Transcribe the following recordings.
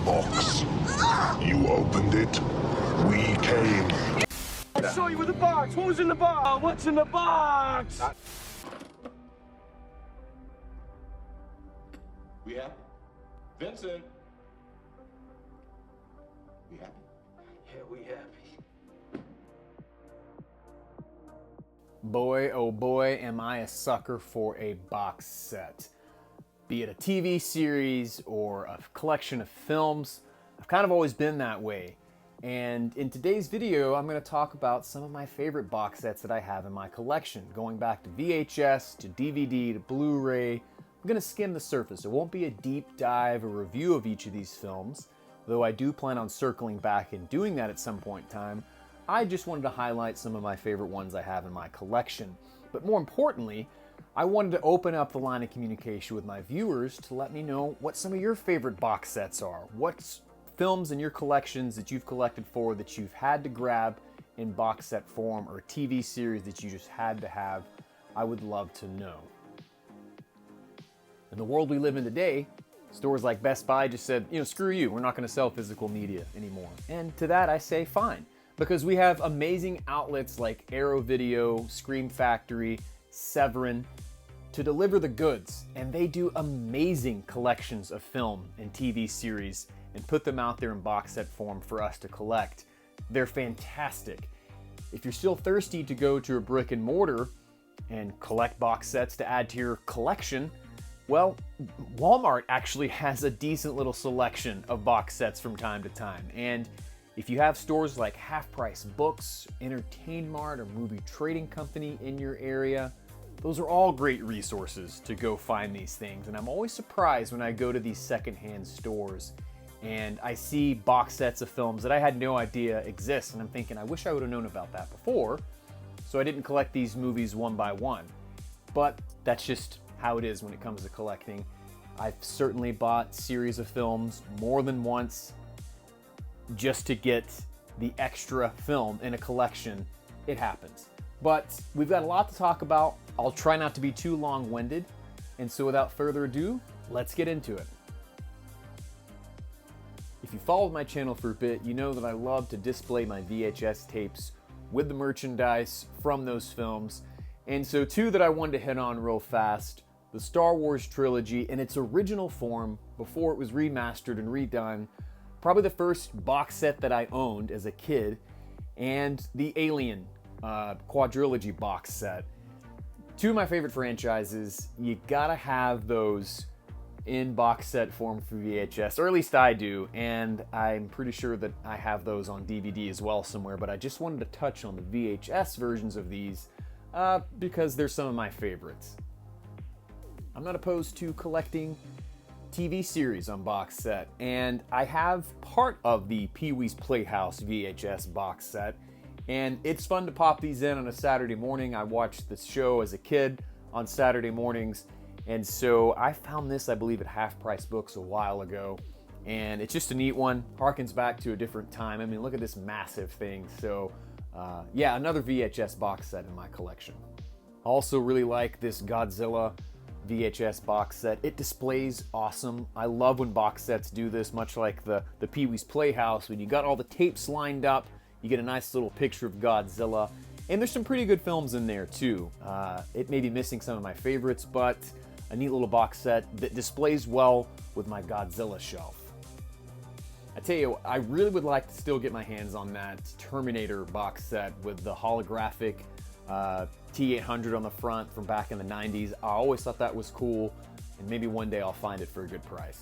box. You opened it. We came. I saw you with the box. What was in the box? Oh, what's in the box? We happy? Vincent. We happy? Yeah, we happy. Boy, oh boy, am I a sucker for a box set. Be it a TV series or a collection of films, I've kind of always been that way. And in today's video, I'm going to talk about some of my favorite box sets that I have in my collection, going back to VHS, to DVD, to Blu-ray. I'm going to skim the surface. It won't be a deep dive or review of each of these films, though I do plan on circling back and doing that at some point in time. I just wanted to highlight some of my favorite ones I have in my collection. But more importantly, I wanted to open up the line of communication with my viewers to let me know what some of your favorite box sets are. What's films in your collections that you've collected for that you've had to grab in box set form, or a TV series that you just had to have. I would love to know. In the world we live in today, stores like Best Buy just said, screw you, we're not going to sell physical media anymore. And to that I say fine, because we have amazing outlets like Arrow Video, Scream Factory, Severin to deliver the goods, and they do amazing collections of film and TV series and put them out there in box set form for us to collect. They're fantastic. If you're still thirsty to go to a brick and mortar and collect box sets to add to your collection, well, Walmart actually has a decent little selection of box sets from time to time. And if you have stores like Half Price Books, Entertain Mart, or Movie Trading Company in your area, those are all great resources to go find these things. And I'm always surprised when I go to these secondhand stores and I see box sets of films that I had no idea exist. And I'm thinking, I wish I would have known about that before, so I didn't collect these movies one by one. But that's just how it is when it comes to collecting. I've certainly bought series of films more than once just to get the extra film in a collection. It happens. But we've got a lot to talk about. I'll try not to be too long-winded. And so without further ado, let's get into it. If you followed my channel for a bit, you know that I love to display my VHS tapes with the merchandise from those films. And so two that I wanted to hit on real fast: the Star Wars trilogy in its original form before it was remastered and redone, probably the first box set that I owned as a kid, and the Alien quadrilogy box set. Two of my favorite franchises. You gotta have those in box set form for VHS, or at least I do, and I'm pretty sure that I have those on DVD as well somewhere, but I just wanted to touch on the VHS versions of these because they're some of my favorites. I'm not opposed to collecting TV series on box set, and I have part of the Pee-wee's Playhouse VHS box set, and it's fun to pop these in on a Saturday morning. I watched this show as a kid on Saturday mornings, and so I found this, I believe, at Half Price Books a while ago, and it's just a neat one. Harkens back to a different time. I mean, look at this massive thing. So yeah, another VHS box set in my collection. Also really like this Godzilla VHS box set. It displays awesome. I love when box sets do this, much like the Pee-wee's Playhouse. When you got all the tapes lined up, you get a nice little picture of Godzilla. And there's some pretty good films in there too. It may be missing some of my favorites, but a neat little box set that displays well with my Godzilla shelf. I tell you, I really would like to still get my hands on that Terminator box set with the holographic T-800 on the front from back in the 90s. I always thought that was cool, and maybe one day I'll find it for a good price.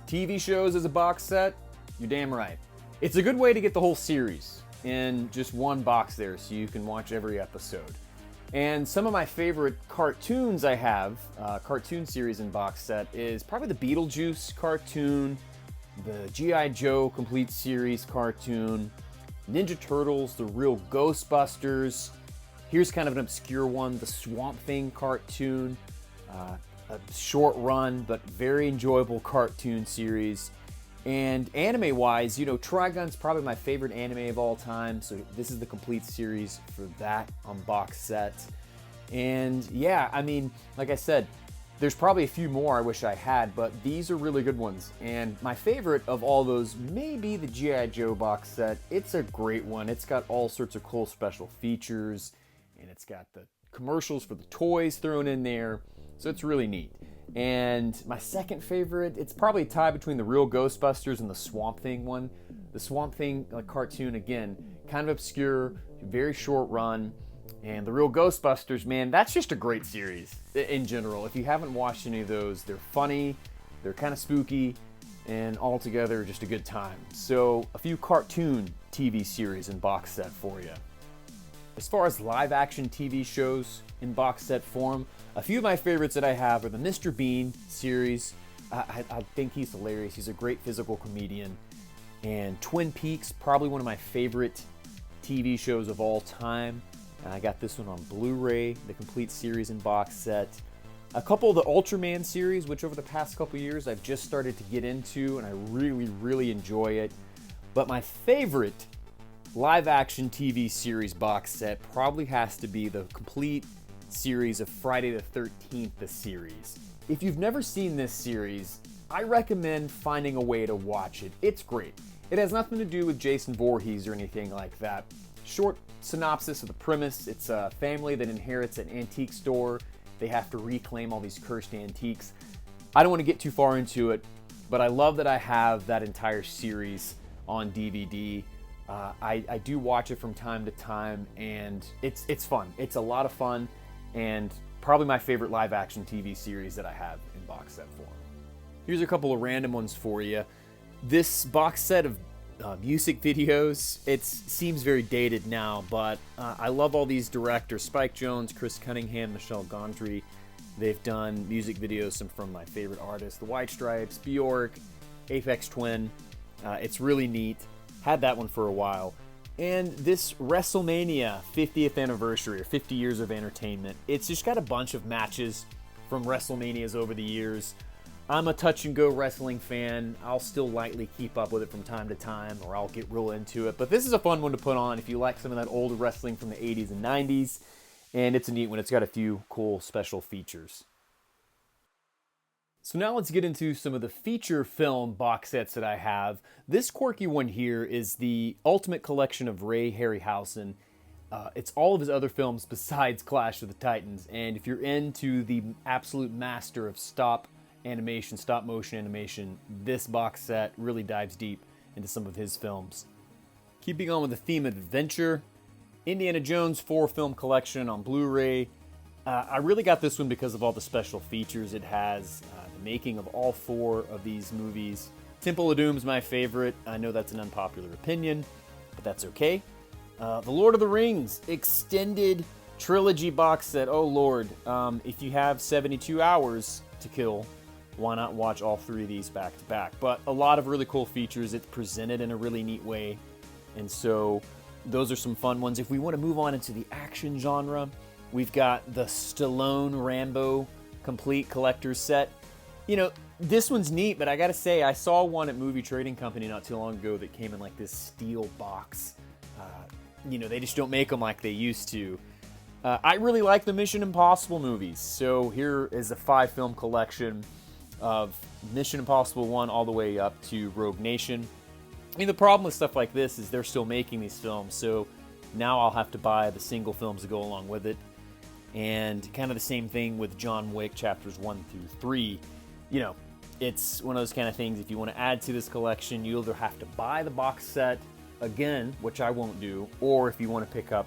TV shows as a box set? You're damn right. It's a good way to get the whole series in just one box there, so you can watch every episode. And some of my favorite cartoons I have, cartoon series in box set, is probably the Beetlejuice cartoon, the G.I. Joe complete series cartoon, Ninja Turtles, the Real Ghostbusters. Here's kind of an obscure one, the Swamp Thing cartoon, a short run but very enjoyable cartoon series. And anime-wise, Trigun's probably my favorite anime of all time, so this is the complete series for that on box set. And yeah, I mean, like I said, There's probably a few more I wish I had, but these are really good ones. And my favorite of all those may be the G.I. Joe box set. It's a great one. It's got all sorts of cool special features, and it's got the commercials for the toys thrown in there, so it's really neat. And my second favorite, it's probably a tie between the Real Ghostbusters and the Swamp Thing one. The Swamp Thing cartoon, again, kind of obscure, very short run. And the Real Ghostbusters, man, that's just a great series in general. If you haven't watched any of those, they're funny, they're kind of spooky, and altogether just a good time. So a few cartoon TV series in box set for you. As far as live action TV shows in box set form, a few of my favorites that I have are the Mr. Bean series. I think he's hilarious. He's a great physical comedian. And Twin Peaks, probably one of my favorite TV shows of all time. I got this one on Blu-ray, the complete series in box set. A couple of the Ultraman series, which over the past couple years I've just started to get into, and I really, really enjoy it. But my favorite live action TV series box set probably has to be the complete series of Friday the 13th, the series. If you've never seen this series, I recommend finding a way to watch it. It's great. It has nothing to do with Jason Voorhees or anything like that. Short synopsis of the premise: it's a family that inherits an antique store. They have to reclaim all these cursed antiques. I don't want to get too far into it, but I love that I have that entire series on DVD. I do watch it from time to time, and it's fun. It's a lot of fun, and probably my favorite live action TV series that I have in box set form. Here's a couple of random ones for you. This box set of music videos, it seems very dated now, but I love all these directors: Spike Jonze, Chris Cunningham, Michel Gondry. They've done music videos from my favorite artists, The White Stripes, Bjork, Aphex Twin. It's really neat. Had that one for a while. And this WrestleMania 50th anniversary, or 50 years of entertainment, it's just got a bunch of matches from WrestleManias over the years. I'm a touch-and-go wrestling fan. I'll still lightly keep up with it from time to time, or I'll get real into it. But this is a fun one to put on if you like some of that old wrestling from the 80s and 90s. And it's a neat one. It's got a few cool special features. So now let's get into some of the feature film box sets that I have. This quirky one here is the Ultimate Collection of Ray Harryhausen. It's all of his other films besides Clash of the Titans. And if you're into the absolute master of stop motion animation, this box set really dives deep into some of his films. Keeping on with the theme of adventure, Indiana Jones 4-film collection on Blu-ray. I really got this one because of all the special features it has, the making of all 4 of these movies. Temple of Doom's my favorite. I know that's an unpopular opinion, but that's okay. The Lord of the Rings extended trilogy box set. Oh Lord, if you have 72 hours to kill, why not watch all 3 of these back to back? But a lot of really cool features. It's presented in a really neat way. And so those are some fun ones. If we want to move on into the action genre, we've got the Stallone Rambo complete collector's set. You know, this one's neat, but I gotta say, I saw one at Movie Trading Company not too long ago that came in like this steel box. You know, they just don't make them like they used to. I really like the Mission Impossible movies. So here is a 5-film collection of Mission Impossible 1 all the way up to Rogue Nation. I mean, the problem with stuff like this is they're still making these films, so now I'll have to buy the single films to go along with it. And kind of the same thing with John Wick chapters 1 through 3. You know, it's one of those kind of things, if you want to add to this collection, you either have to buy the box set again, which I won't do, or if you want to pick up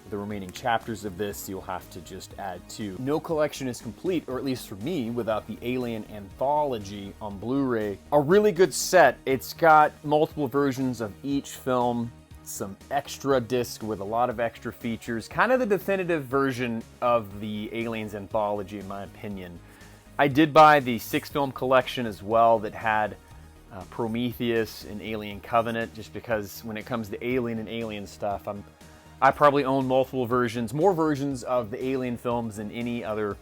the remaining chapters of this, you'll have to just add 2. No collection is complete, or at least for me, without the Alien Anthology on Blu-ray. A really good set. It's got multiple versions of each film, some extra disc with a lot of extra features, kind of the definitive version of the Aliens Anthology in my opinion. I did buy the 6-film collection as well that had Prometheus and Alien Covenant, just because when it comes to Alien and Alien stuff, I probably own multiple versions, more versions of the Alien films than any other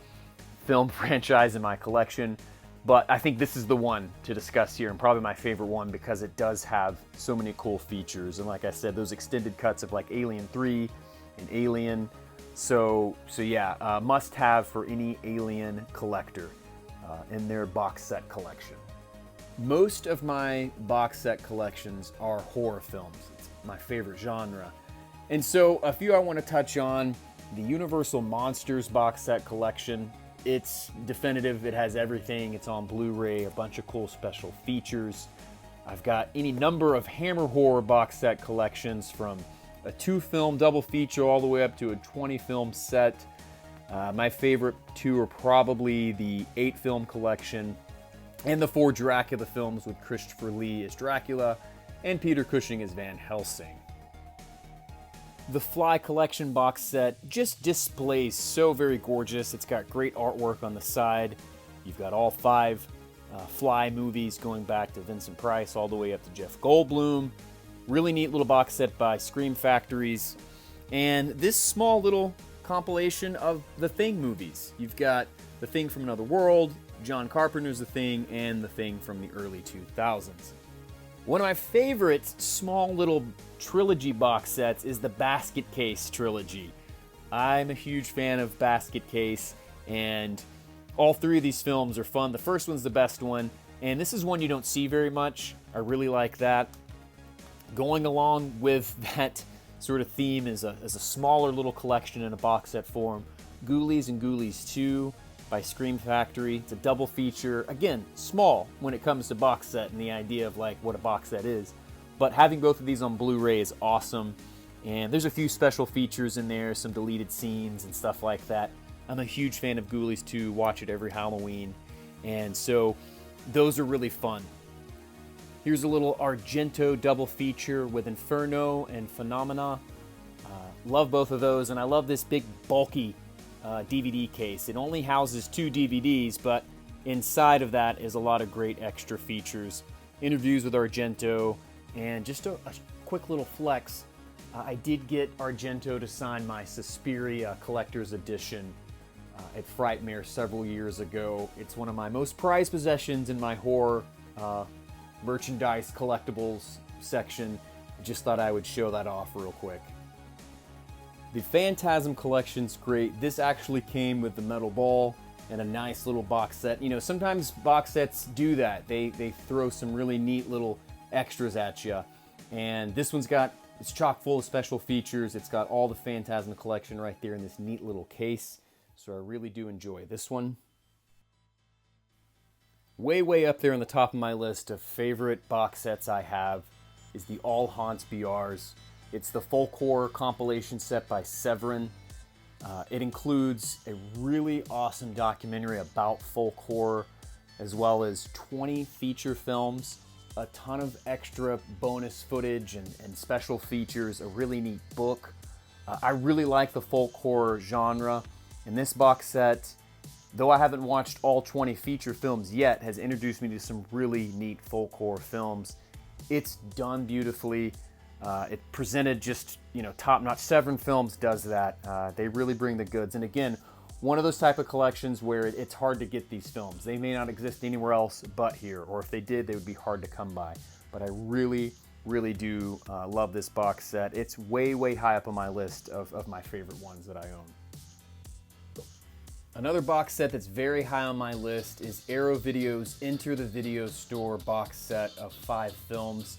film franchise in my collection. But I think this is the one to discuss here, and probably my favorite one because it does have so many cool features. And like I said, those extended cuts of like Alien 3 and Alien. So yeah, must have for any Alien collector. in their box set collection. Most of my box set collections are horror films. It's my favorite genre. And so a few I want to touch on: the Universal Monsters box set collection. It's definitive, it has everything. It's on Blu-ray, a bunch of cool special features. I've got any number of Hammer Horror box set collections, from a 2-film double feature all the way up to a 20-film set. My favorite 2 are probably the 8-film collection and the 4 Dracula films with Christopher Lee as Dracula and Peter Cushing as Van Helsing. The Fly collection box set just displays so very gorgeous. It's got great artwork on the side. You've got all 5 Fly movies going back to Vincent Price all the way up to Jeff Goldblum. Really neat little box set by Scream Factories. And this small little compilation of the Thing movies. You've got The Thing from Another World, John Carpenter's The Thing, and The Thing from the early 2000s. One of my favorite small little trilogy box sets is the Basket Case trilogy. I'm a huge fan of Basket Case, and all 3 of these films are fun. The first one's the best one, and this is one you don't see very much. I really like that. Going along with that sort of theme is a smaller little collection in a box set form, Ghoulies and Ghoulies 2 by Scream Factory. It's a double feature. Again, small when it comes to box set and the idea of like what a box set is. But having both of these on Blu-ray is awesome. And there's a few special features in there, some deleted scenes and stuff like that. I'm a huge fan of Ghoulies 2, watch it every Halloween. And so those are really fun. Here's a little Argento double feature with Inferno and Phenomena. Love both of those, and I love this big bulky DVD case. It only houses 2 DVDs, but inside of that is a lot of great extra features. Interviews with Argento, and just a quick little flex. I did get Argento to sign my Suspiria Collector's Edition at Frightmare several years ago. It's one of my most prized possessions in my horror merchandise collectibles section. Just thought I would show that off real quick. The Phantasm collection's great. This actually came with the metal ball and a nice little box set. You know, sometimes box sets do that. They throw some really neat little extras at you. And this one's it's chock full of special features. It's got all the Phantasm collection right there in this neat little case. So I really do enjoy this one. Way up there on the top of my list of favorite box sets I have is the All Haunts BRs. It's the folk horror compilation set by Severin. It includes a really awesome documentary about folk horror, as well as 20 feature films, a ton of extra bonus footage and special features, a really neat book. I really like the folk horror genre, and this box set, though I haven't watched all 20 feature films yet, has introduced me to some really neat folk horror films. It's done beautifully. It presented just, top-notch. Severin Films does that. They really bring the goods. And again, one of those type of collections where it's hard to get these films. They may not exist anywhere else but here, or if they did, they would be hard to come by. But I really do love this box set. It's way high up on my list of my favorite ones that I own. Another box set that's very high on my list is Arrow Video's Enter the Video Store box set of 5 films.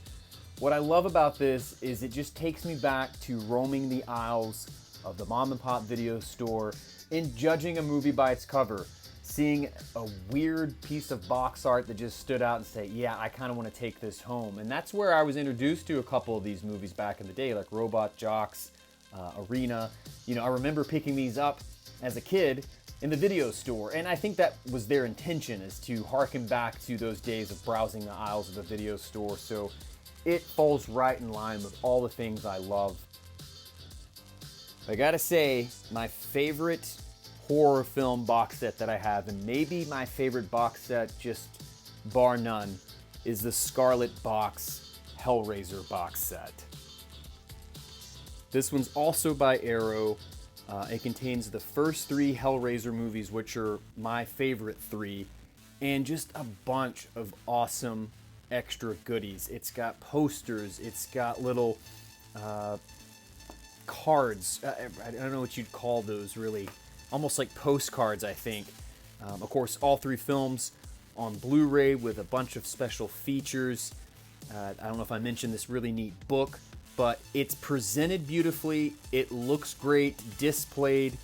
What I love about this is it just takes me back to roaming the aisles of the mom and pop video store and judging a movie by its cover, seeing a weird piece of box art that just stood out and say, yeah, I kind of want to take this home. And that's where I was introduced to a couple of these movies back in the day, like Robot Jox, Arena. I remember picking these up as a kid in the video store, and I think that was their intention, is to harken back to those days of browsing the aisles of the video store. So it falls right in line with all the things I love. I gotta say, my favorite horror film box set that I have, and maybe my favorite box set just bar none, is the Scarlet Box Hellraiser box set. This one's also by Arrow. It contains the first 3 Hellraiser movies, which are my favorite 3, and just a bunch of awesome extra goodies. It's got posters, it's got little cards. I don't know what you'd call those, really. Almost like postcards, I think. Of course, all 3 films on Blu-ray with a bunch of special features. I don't know if I mentioned this really neat book, but it's presented beautifully. It looks great, displayed.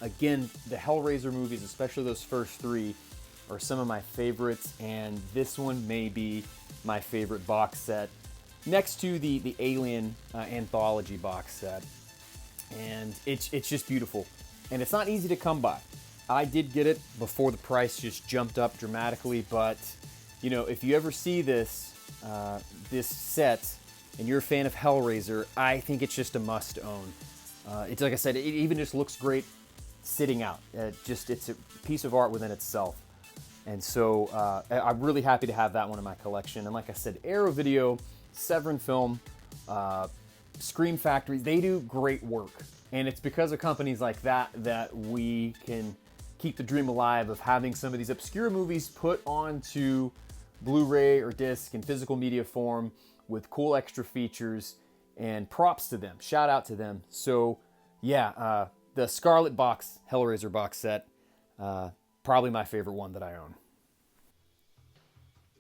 Again, the Hellraiser movies, especially those first 3, are some of my favorites, and this one may be my favorite box set, next to the Alien anthology box set. And it's just beautiful, and it's not easy to come by. I did get it before the price just jumped up dramatically, but you know, if you ever see this this set and you're a fan of Hellraiser, I think it's just a must own. It's like I said, it even just looks great sitting out. It's a piece of art within itself. And so I'm really happy to have that one in my collection. And like I said, Arrow Video, Severin Film, Scream Factory, they do great work. And it's because of companies like that that we can keep the dream alive of having some of these obscure movies put onto Blu-ray or disc in physical media form with cool extra features, and props to them. Shout out to them. So yeah, the Scarlet Box Hellraiser box set, probably my favorite one that I own.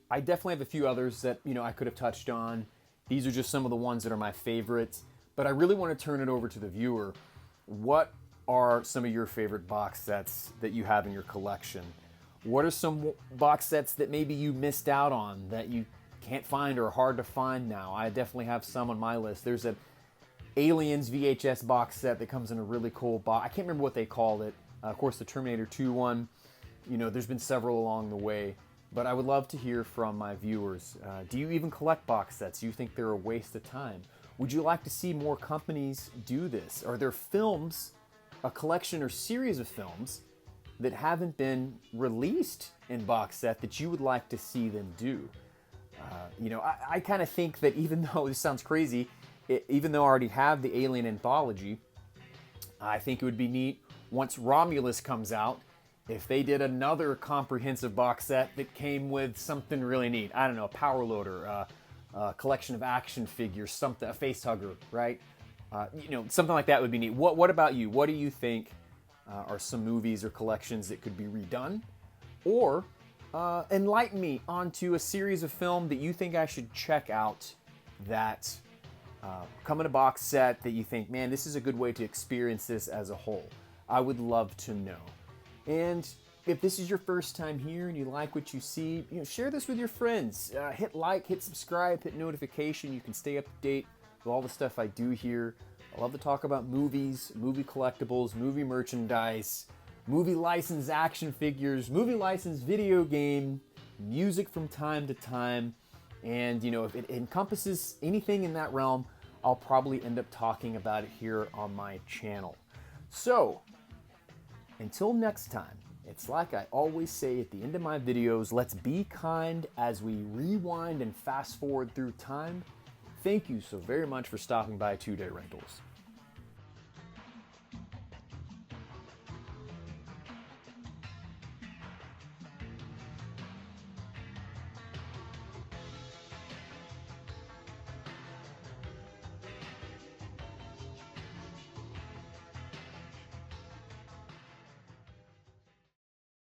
I definitely have a few others that, you know, I could have touched on. These are just some of the ones that are my favorites, but I really want to turn it over to the viewer. What are some of your favorite box sets that you have in your collection? What are some box sets that maybe you missed out on that you can't find or are hard to find now? I definitely have some on my list. There's a Aliens VHS box set that comes in a really cool box. I can't remember what they called it. Of course, the Terminator 2 one. You know, there's been several along the way, but I would love to hear from my viewers. Do you even collect box sets? Do you think they're a waste of time? Would you like to see more companies do this? Are there films, a collection or series of films that haven't been released in box set that you would like to see them do? You know, I kind of think that even though this sounds crazy, even though I already have the Alien anthology, I think it would be neat once Romulus comes out if they did another comprehensive box set that came with something really neat. I don't know, a power loader, a collection of action figures, something, a face hugger, right? You know, something like that would be neat. What about you? What do you think are some movies or collections that could be redone? Or enlighten me onto a series of film that you think I should check out that come in a box set that you think, man, this is a good way to experience this as a whole. I would love to know. And if this is your first time here and you like what you see, you know, share this with your friends. Hit like, hit subscribe, hit notification. You can stay up to date with all the stuff I do here. I love to talk about movies, movie collectibles, movie merchandise, movie licensed action figures, movie licensed video game, music from time to time. And, you know, if it encompasses anything in that realm, I'll probably end up talking about it here on my channel. So, until next time, it's like I always say at the end of my videos, let's be kind as we rewind and fast forward through time. Thank you so very much for stopping by 2 Day Rentals.